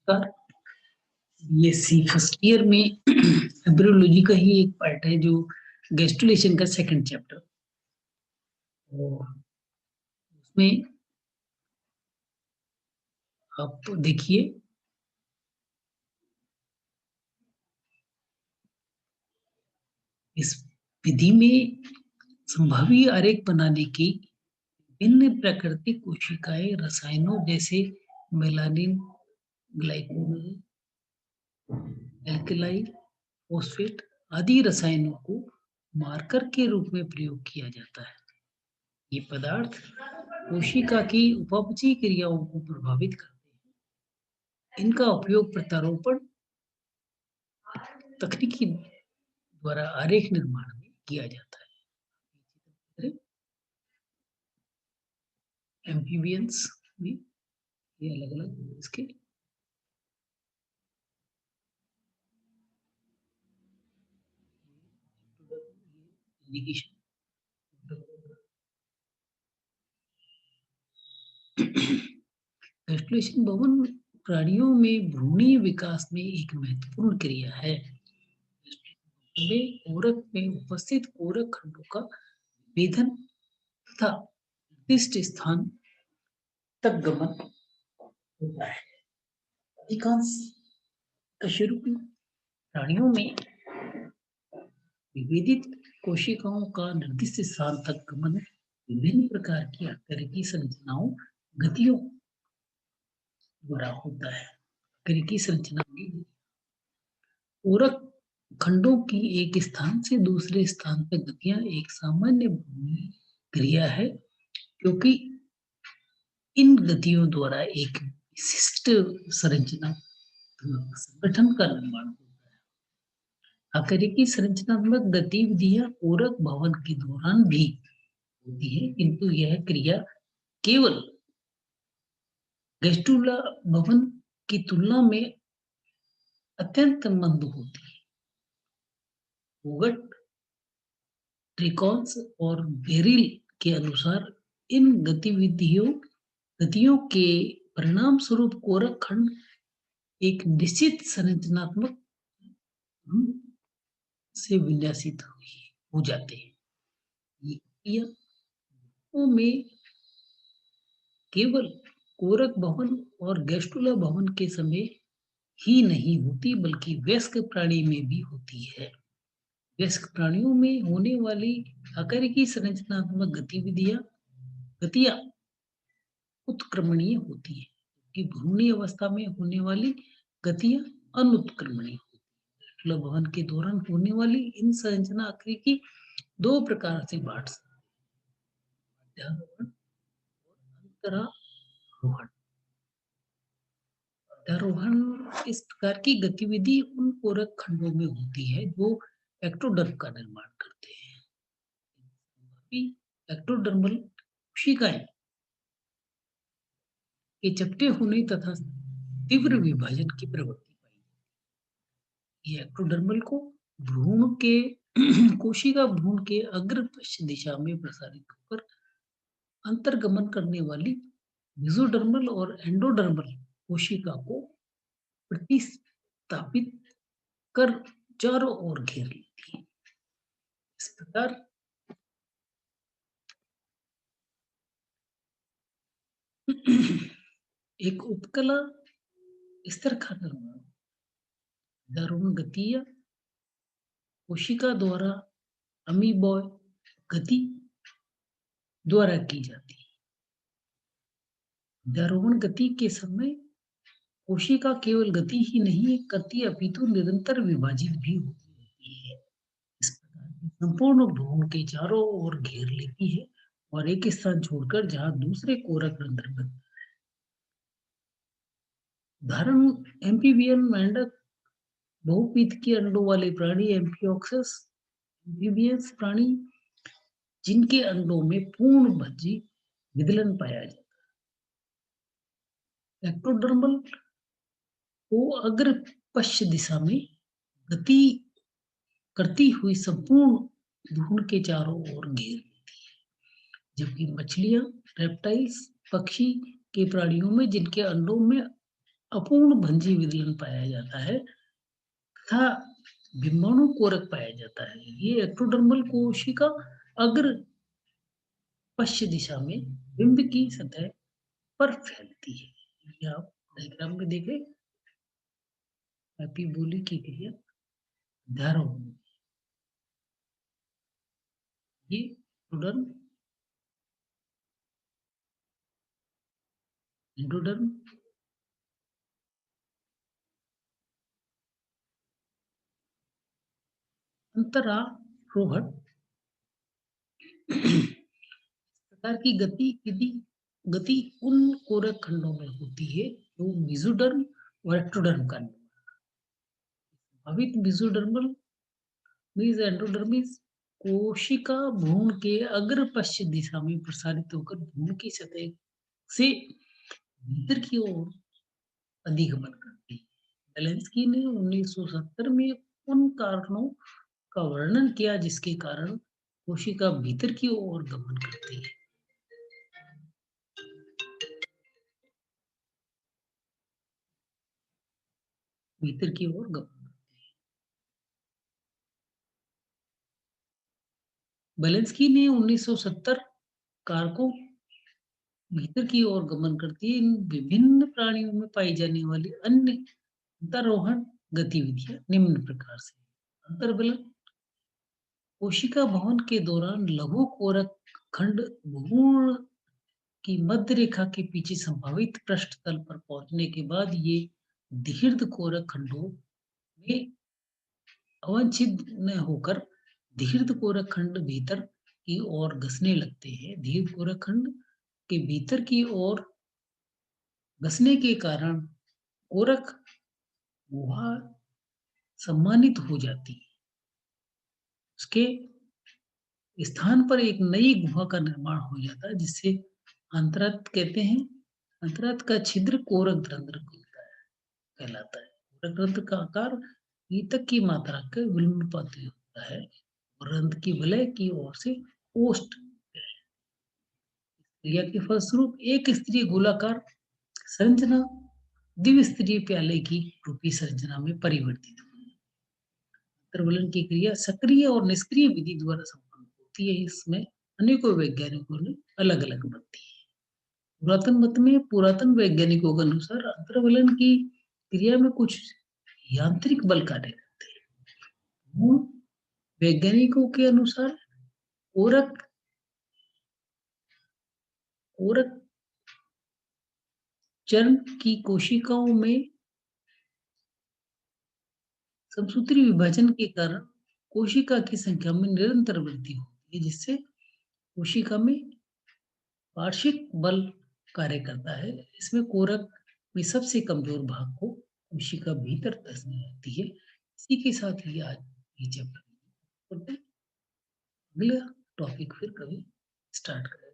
नमस्कार। BSc first year में embryology का ही एक पार्ट है जो गैस्ट्रुलेशन का सेकंड चैप्टर। उसमें आप देखिए, इस विधि में संभावी आरेख बनाने की भिन्न प्राकृतिक कोशिकाएं रसायनों जैसे मेलानिन, ग्लाइकोल, एल्कलाइल, फॉस्फेट आदि रसायनों को मार्कर के रूप में प्रयोग किया जाता है। ये पदार्थ कोशिका की उपापचयी क्रियाओं को प्रभावित करते हैं। इनका उपयोग प्रत्यारोपण तकनीकी द्वारा आरेख निर्माण में किया जाता है। एम्फीबियंस में ये अलग अलग इसके इंडिकेशन। गैस्ट्रुलेशन भवन प्राणियों में भ्रूणीय विकास में एक महत्वपूर्ण क्रिया है। में कोरक में उपस्थित कोरक खंडों का विभेदन तथा निर्दिष्ट स्थान तक गमन होता है। अधिकांश कशेरुकी प्राणियों में विभेदित कोशिकाओं का निर्दिष्ट स्थान तक गमन विभिन्न प्रकार की आकारिकी संरचनाओं गतियों द्वारा होता है। आकारिकी संरचना में पूरक खंडों की एक स्थान से दूसरे स्थान तक गतियां एक सामान्य भूमि क्रिया है, क्योंकि इन गतियों द्वारा एक विशिष्ट संरचना संगठन का निर्माण होता है। आकारिकी संरचनात्मक गतिविधियां पूरक भवन के दौरान भी होती है, किंतु यह क्रिया केवल गैस्ट्रुला भवन की तुलना में अत्यंत मंद होती है। फोगट, ट्रिकॉन्स और बेरिल के अनुसार इन गतियों के परिणाम स्वरूप कोरक खंड एक निश्चित संरचनात्मक से विन्यासित हो जाते हैं। ये क्रिया में केवल कोरक भवन और गैस्ट्रुला भवन के समय ही नहीं होती, बल्कि वयस्क प्राणी में भी होती है। वयस्क प्राणियों में होने वाली आकारिकी संरचनात्मक गतियां उत्क्रमणीय होती है, कि भ्रूणीय अवस्था में होने वाली गतियां अनुत्क्रमणीय होती है। गैस्ट्रुला भवन के दौरान होने वाली इन संरचना आकारिकी दो प्रकार से बांट सकते हैं: अंतरारोहण। अध्यारोहण इस प्रकार की गतिविधि उन कोरक खंडों में होती है जो एक्टोडर्म का निर्माण करते हैं। एक्टोडर्मल कोशिकाएं के चपटे होने तथा तीव्र विभाजन की प्रवृत्ति पाई। ये एक्टोडर्मल को भ्रूण के कोशिका भ्रूण के अग्र पश्च दिशा में प्रसारित होकर अंतर्गमन करने वाली मेसोडर्मल और एंडोडर्मल कोशिका को प्रतिस्थापित कर चारों ओर घेर लेती है। इस प्रकार एक उपकला स्तर का निर्माण दारुण गतिया कोशिका द्वारा अमीबॉय गति द्वारा की जाती है। दारुण गति के समय कोशिका केवल गति ही नहीं करती, अपितु निरंतर विभाजित भी होती है। इस प्रकार संपूर्ण भ्रूण के चारों ओर घेर लेती है और एक स्थान छोड़कर जहां दूसरे कोरक रंध्र बनता है। उदाहरण एम्फीबियन मेंढक, बहुपीत के अंडों वाले प्राणी एम्फियोक्सस, एम्फीबियंस प्राणी जिनके अंडों में पूर्ण भज्जी विदलन पाया जाता है। एक्टोडर्मल को अग्र पश्च दिशा में गति करती हुई संपूर्ण भ्रूण के चारों ओर घेर लेती है, जबकि मछलियां, रेप्टाइल्स, पक्षी के प्राणियों में जिनके अंडों में अपूर्ण भंजी विदलन पाया जाता है तथा बिंबाणु कोरक पाया जाता है। ये एक्टोडर्मल कोशिका अग्र पश्च दिशा में बिंब की सतह पर फैलती है। ये आप डायग्राम में देखें, एपिबोली की क्रिया धारण, ये एक्टोडर्म, एंडोडर्म, अंतरारोहण प्रकार की गति उन कोरक खंडों में होती है जो मेसोडर्म और एक्टोडर्म का अवित मेसोडर्मल मीज एंडोडर्मिस कोशिका भ्रूण के अग्र पश्चिम दिशा में प्रसारित होकर भ्रूण की सतह से भीतर की ओर अधिगमन करती है। बेलेंस्की ने 1970 में उन कारणों का वर्णन किया जिसके कारण कोशिका भीतर की ओर गमन करती है। भीतर की ओर गमन, बेलेंस्की ने 1970 कारकों भीतर की ओर गमन करती है। इन विभिन्न प्राणियों में पाई जाने वाली अन्य अंतरोहण गतिविधियां निम्न प्रकार से। अंतर्बलन कोशिका भवन के दौरान लघु कोरक खंड भ्रूण की मध्य रेखा के पीछे संभावित पृष्ठ तल पर पहुंचने के बाद ये दीर्घ कोरक खंडों में अवच्छिन्न होकर दीर्घ कोरक खंड भीतर की ओर घसने लगते हैं। दीर्घ कोरक खंड के भीतर की ओर घसने के कारण कोरक गुहा सम्मानित हो जाती है। उसके स्थान पर एक नई गुहा का निर्माण हो जाता है जिससे अंतरत्व कहते हैं। अंतरत्व का छिद्र कोरक रंध्र कहलाता है। कोरक रंध्र का आकार ईतक की मात्रा के विलंबपाती होता है और रंध्र की वलय की ओर से ओष्ठ क्रिया के फलस्वरूप एक स्तरीय गोलाकार संरचना द्विस्तरीय प्याले की रूपी संरचना में परिवर्तित हुई। अंतर्वलन की क्रिया सक्रिय और निष्क्रिय विधि द्वारा संपन्न होती है। इसमें अनेकों वैज्ञानिकों ने अलग अलग मत दिए। पुरातन वैज्ञानिकों के अनुसार अंतर्वलन की क्रिया में कुछ यांत्रिक बल कार्य करते हैं। वैज्ञानिकों के अनुसार कोरक कोरक चर्म की कोशिकाओं में समसूत्री विभाजन के कारण कोशिका की संख्या में निरंतर वृद्धि होती है जिससे कोशिका में पार्श्विक बल कार्य करता है। इसमें कोरक में सबसे कमजोर भाग को कोशिका भीतर धंसने लगती है। इसी के साथ ही आज ये चैप्टर अगला टॉपिक फिर कभी स्टार्ट करें।